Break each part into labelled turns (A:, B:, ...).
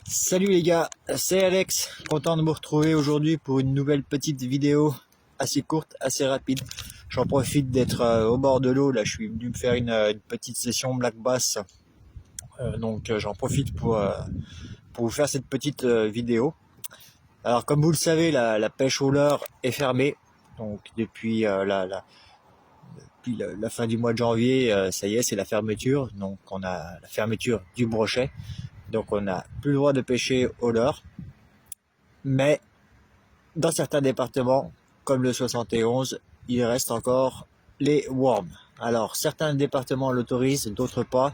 A: Salut les gars, c'est Alex, content de vous retrouver aujourd'hui pour une nouvelle petite vidéo assez courte, assez rapide. J'en profite d'être au bord de l'eau, là je suis venu me faire une petite session black bass, donc j'en profite pour vous faire cette petite vidéo. Alors comme vous le savez, la pêche au leurre est fermée, donc depuis la fin du mois de janvier, ça y est, c'est la fermeture, donc on a la fermeture du brochet, donc on n'a plus le droit de pêcher au leurre. Mais dans certains départements, comme le 71, il reste encore les worms. Alors, certains départements l'autorisent, d'autres pas.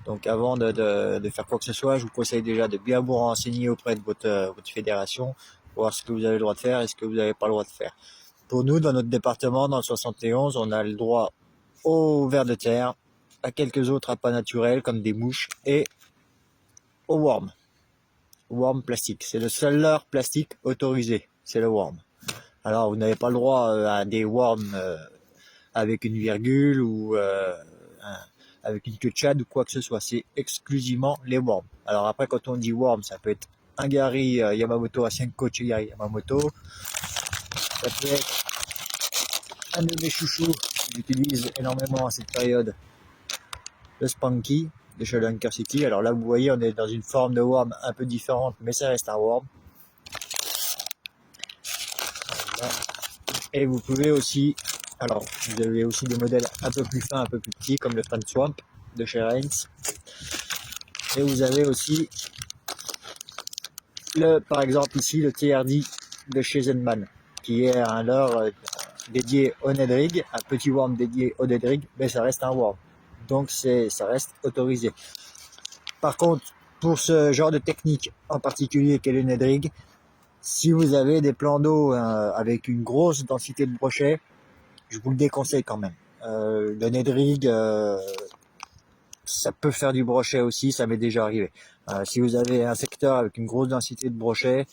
A: Donc, avant de faire quoi que ce soit, je vous conseille déjà de bien vous renseigner auprès de votre fédération, voir ce que vous avez le droit de faire et ce que vous n'avez pas le droit de faire. Pour nous, dans notre département, dans le 71, on a le droit aux vers de terre, à quelques autres appâts naturels comme des mouches et aux worms. Worm plastique. C'est le seul leurre plastique autorisé. C'est le worm. Alors, vous n'avez pas le droit à des worms avec une virgule ou avec une queue de Tchad ou quoi que ce soit. C'est exclusivement les worms. Alors après, quand on dit worm, ça peut être un Gary Yamamoto à 5 coach Gary Yamamoto. Ça peut être un de mes chouchous que j'utilise énormément à cette période, le Spanky de chez Lunker City. Alors là, vous voyez, on est dans une forme de worm un peu différente, mais ça reste un worm. Voilà. Et vous pouvez aussi, alors vous avez aussi des modèles un peu plus fins, un peu plus petits, comme le Fan Swamp de chez Reigns. Et vous avez aussi par exemple ici, le TRD de chez Zenman, qui est un leurre dédié au Ned Rig, un petit worm dédié au Ned Rig, mais ça reste un worm. Donc ça reste autorisé. Par contre, pour ce genre de technique en particulier qu'est le Ned Rig, si vous avez des plans d'eau avec une grosse densité de brochets, je vous le déconseille quand même. Le Ned Rig, ça peut faire du brochet aussi, ça m'est déjà arrivé. Si vous avez un secteur avec une grosse densité de brochets,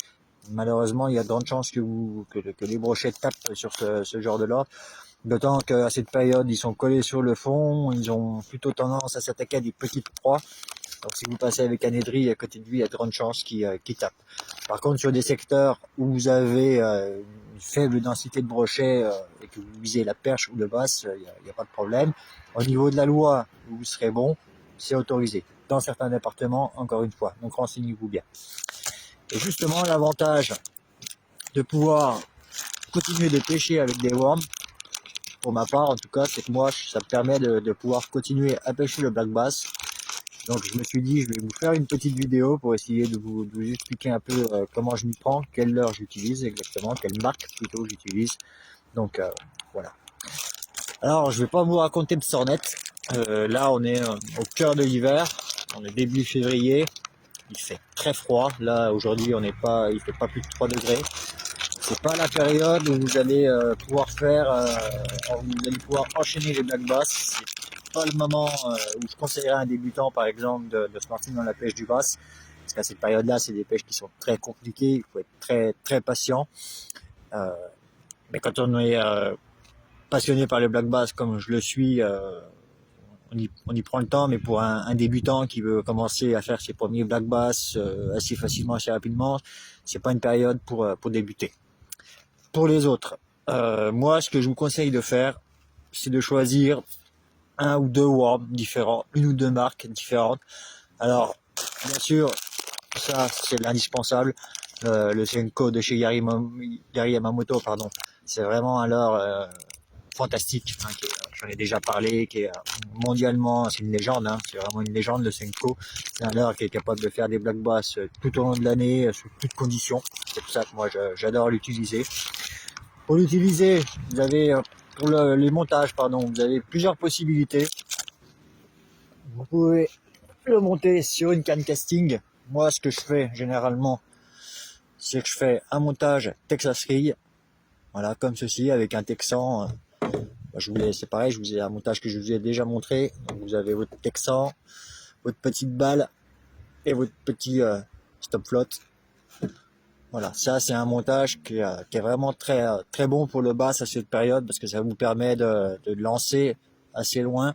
A: malheureusement, il y a de grandes chances que les brochets tapent sur ce genre de leurre. D'autant qu'à cette période, ils sont collés sur le fond, ils ont plutôt tendance à s'attaquer à des petites proies. Donc si vous passez avec un aidri à côté de lui, il y a de grandes chances qu'il tape. Par contre, sur des secteurs où vous avez une faible densité de brochets et que vous visez la perche ou le basse, il n'y a pas de problème. Au niveau de la loi, vous serez bon, c'est autorisé. Dans certains départements, encore une fois, donc renseignez-vous bien. Et justement, l'avantage de pouvoir continuer de pêcher avec des worms, pour ma part en tout cas, c'est que moi, ça me permet de pouvoir continuer à pêcher le black bass. Donc je me suis dit, je vais vous faire une petite vidéo pour essayer de vous expliquer un peu comment je m'y prends, quelle leurre j'utilise exactement, quelle marque plutôt j'utilise. Donc voilà. Alors je vais pas vous raconter de sornettes. Là on est au cœur de l'hiver, on est début février, il fait très froid. Là aujourd'hui il fait pas plus de 3 degrés. C'est pas la période où vous allez pouvoir enchaîner les black bass. C'est pas le moment où je conseillerais à un débutant, par exemple, de se lancer dans la pêche du bass. Parce qu'à cette période-là, c'est des pêches qui sont très compliquées. Il faut être très, très patient. Euh, mais quand on est passionné par les black bass, comme je le suis, on y prend le temps. Mais pour un débutant qui veut commencer à faire ses premiers black bass assez facilement, assez rapidement, c'est pas une période pour débuter. Pour les autres, moi, ce que je vous conseille de faire, c'est de choisir un ou deux worms différents, une ou deux marques différentes. Alors, bien sûr, ça, c'est l'indispensable. Le Senko de chez Gary Yamamoto, pardon, c'est vraiment un leurre fantastique. Hein, j'en ai déjà parlé, qui est mondialement, c'est une légende. Hein, c'est vraiment une légende, le Senko. C'est un leurre qui est capable de faire des black bass tout au long de l'année, sous toutes conditions. C'est pour ça que moi, j'adore l'utiliser. Pour l'utiliser, vous avez pour les montages, pardon, vous avez plusieurs possibilités. Vous pouvez le monter sur une canne casting. Moi, ce que je fais généralement, c'est que je fais un montage Texas Rig, voilà, comme ceci, avec un Texan. C'est pareil, je vous ai un montage que je vous ai déjà montré. Donc, vous avez votre Texan, votre petite balle et votre petit stop flotte. Voilà, ça c'est un montage qui est vraiment très très bon pour le bass à cette période parce que ça vous permet de lancer assez loin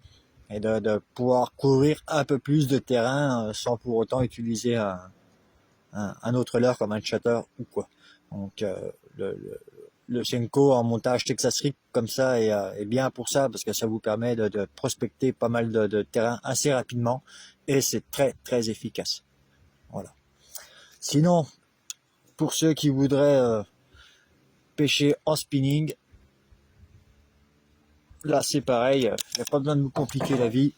A: et de pouvoir couvrir un peu plus de terrain sans pour autant utiliser un autre leurre comme un chatter ou quoi. Donc le Senko en montage Texas Rig comme ça est bien pour ça, parce que ça vous permet de prospecter pas mal de terrain assez rapidement, et c'est très très efficace. Voilà. Sinon, pour ceux qui voudraient pêcher en spinning, là c'est pareil, il n'y a pas besoin de vous compliquer la vie.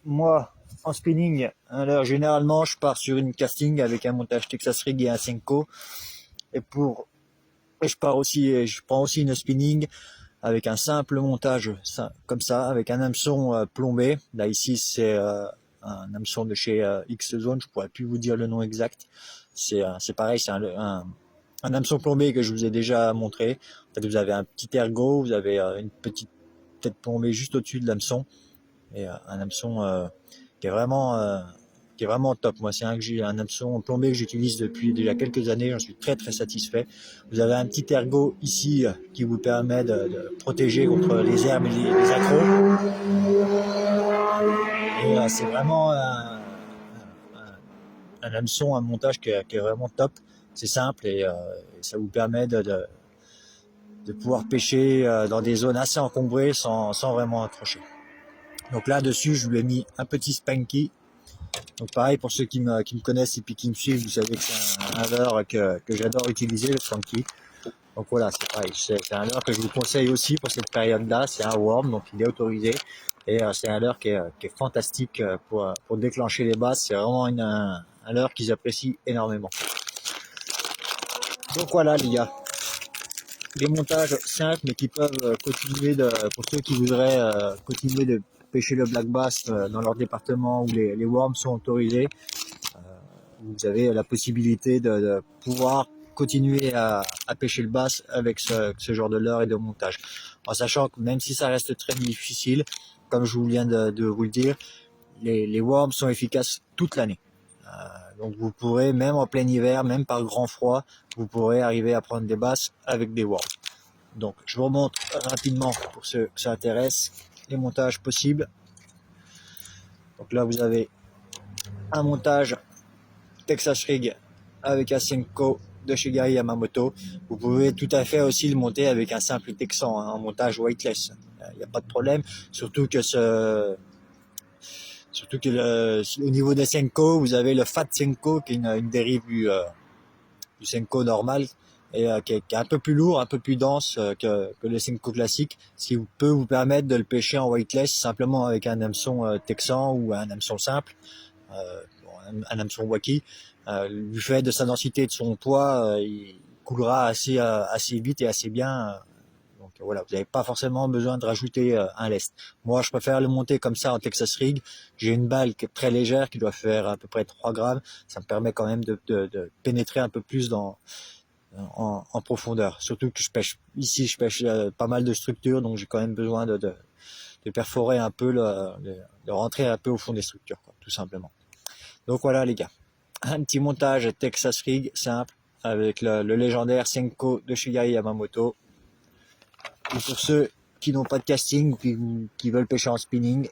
A: Moi, en spinning, alors généralement je pars sur une casting avec un montage Texas Rig et un Senko, et je prends aussi une spinning avec un simple montage comme ça, avec un hameçon plombé. Là ici c'est un hameçon de chez X-Zone, je pourrais plus vous dire le nom exact. C'est pareil, c'est un hameçon plombé que je vous ai déjà montré. En fait, vous avez un petit ergot, vous avez une petite tête plombée juste au-dessus de l'hameçon, et un hameçon qui est vraiment top. Moi, c'est un hameçon plombé que j'utilise depuis déjà quelques années. J'en suis très très satisfait. Vous avez un petit ergot ici qui vous permet de protéger contre les herbes et les accros. Et c'est vraiment un hameçon, un montage qui est vraiment top. C'est simple, et ça vous permet de pouvoir pêcher dans des zones assez encombrées sans vraiment accrocher. Donc là-dessus, je lui ai mis un petit Spanky. Donc pareil, pour ceux qui me connaissent et puis qui me suivent, vous savez que c'est un leurre que j'adore utiliser, le Spanky. Donc voilà, c'est pareil, c'est un leurre que je vous conseille aussi pour cette période-là. C'est un worm, donc il est autorisé. Et c'est un leurre qui est fantastique pour déclencher les basses. C'est vraiment un leurre qu'ils apprécient énormément. Donc voilà les gars, des montages simples mais qui peuvent continuer pour ceux qui voudraient continuer de pêcher le black bass dans leur département où les worms sont autorisés. Vous avez la possibilité de pouvoir continuer à pêcher le bass avec ce genre de leurre et de montage. En sachant que même si ça reste très difficile, comme je viens de vous le dire, les worms sont efficaces toute l'année. Donc vous pourrez, même en plein hiver, même par grand froid, vous pourrez arriver à prendre des basses avec des worms. Donc je vous remonte rapidement pour ceux que ça intéresse les montages possibles. Donc là vous avez un montage Texas Rig avec un Senko de chez Gary Yamamoto. Vous pouvez tout à fait aussi le monter avec un simple Texan, un montage weightless. Il n'y a pas de problème, surtout que au niveau des Senko, vous avez le Fat Senko qui est une dérive du Senko normal, et qui est un peu plus lourd, un peu plus dense que le Senko classique, ce qui peut vous permettre de le pêcher en weightless simplement avec un hameçon texan ou un hameçon simple, un hameçon waki. Du fait de sa densité et de son poids, il coulera assez vite et assez bien. Donc voilà, vous n'avez pas forcément besoin de rajouter un lest. Moi, je préfère le monter comme ça en Texas Rig. J'ai une balle qui est très légère, qui doit faire à peu près 3 grammes. Ça me permet quand même de pénétrer un peu plus en profondeur. Surtout que je pêche pas mal de structures, donc j'ai quand même besoin de perforer un peu, de rentrer un peu au fond des structures, quoi, tout simplement. Donc voilà les gars, un petit montage Texas Rig simple avec le légendaire Senko de Shigeru Yamamoto. Et pour ceux qui n'ont pas de casting ou qui veulent pêcher en spinning,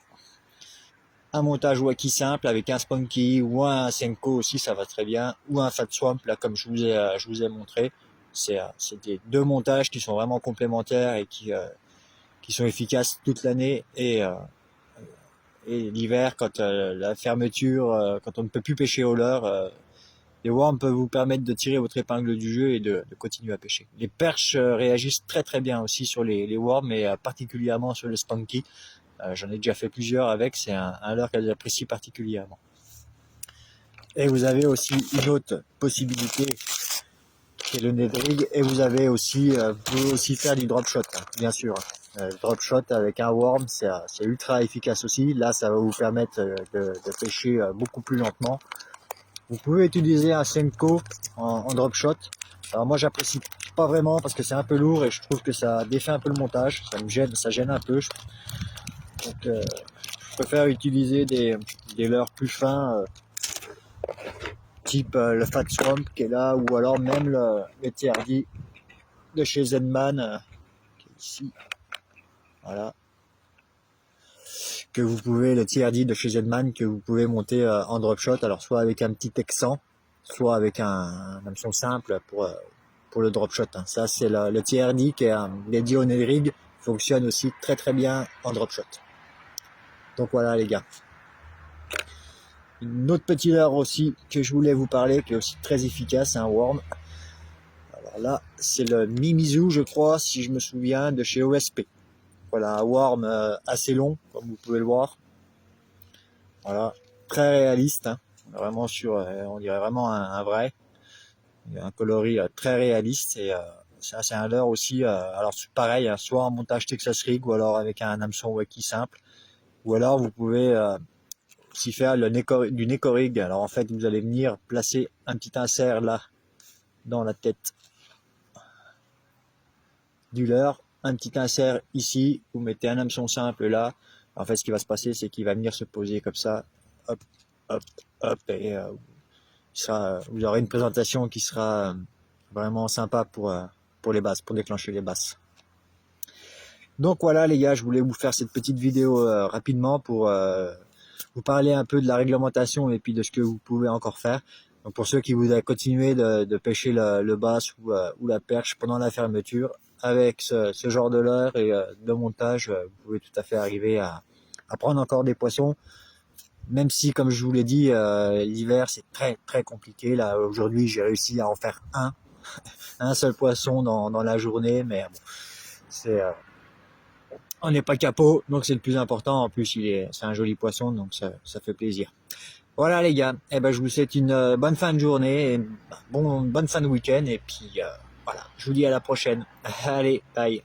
A: un montage waki simple avec un spunky ou un Senko aussi, ça va très bien, ou un Fat Swamp, là comme je vous ai montré. C'est des deux montages qui sont vraiment complémentaires et qui sont efficaces toute l'année, et l'hiver, quand la fermeture, quand on ne peut plus pêcher au leurre, les worms peuvent vous permettre de tirer votre épingle du jeu et de continuer à pêcher. Les perches réagissent très très bien aussi sur les worms, et particulièrement sur le spunky. J'en ai déjà fait plusieurs avec, c'est un leurre qu'elles apprécient particulièrement. Et vous avez aussi une autre possibilité qui est le Ned Rig, et vous avez aussi, vous pouvez aussi faire du drop shot, hein, bien sûr. Drop shot avec un worm, c'est ultra efficace aussi. Là, ça va vous permettre de pêcher beaucoup plus lentement. Vous pouvez utiliser un Senko en drop shot. Alors moi, j'apprécie pas vraiment parce que c'est un peu lourd et je trouve que ça défait un peu le montage. Ça gêne un peu. Donc, je préfère utiliser des leurres plus fins, type le Fat Swamp qui est là, ou alors même le TRD de chez Zenman, qui est ici. Voilà. Le TRD de chez Zenman que vous pouvez monter en drop shot. Alors soit avec un petit Texan, soit avec un hameçon simple pour le drop shot. Ça, c'est le TRD qui est dédié au nail rig, fonctionne aussi très très bien en drop shot. Donc voilà les gars. Une autre petite leurre aussi que je voulais vous parler, qui est aussi très efficace, un worm. Alors là, c'est le Mimizu, je crois, si je me souviens, de chez OSP. Voilà, un worm assez long, comme vous pouvez le voir. Voilà, très réaliste, hein. Vraiment on dirait vraiment un vrai. Il y a un coloris très réaliste et c'est un leurre aussi. Alors pareil, hein, soit en montage Texas Rig ou alors avec un hameçon wacky simple. Ou alors vous pouvez aussi faire du Neko Rig. Alors en fait, vous allez venir placer un petit insert là dans la tête du leurre, un petit insert ici. Vous mettez un hameçon simple là. En fait, ce qui va se passer, c'est qu'il va venir se poser comme ça, hop, hop, hop, et vous aurez une présentation qui sera vraiment sympa pour les basses, pour déclencher les basses. Donc voilà les gars, je voulais vous faire cette petite vidéo rapidement pour vous parler un peu de la réglementation et puis de ce que vous pouvez encore faire. Donc pour ceux qui voudraient continuer de pêcher le bass ou la perche pendant la fermeture, avec ce genre de leurre et de montage, vous pouvez tout à fait arriver à prendre encore des poissons. Même si, comme je vous l'ai dit, l'hiver c'est très très compliqué. Là aujourd'hui, j'ai réussi à en faire un seul poisson dans la journée, mais bon, on n'est pas capot, donc c'est le plus important. En plus, c'est un joli poisson, donc ça fait plaisir. Voilà les gars, eh ben, je vous souhaite une bonne fin de journée, et bonne fin de week-end, et puis voilà, je vous dis à la prochaine. Allez, bye.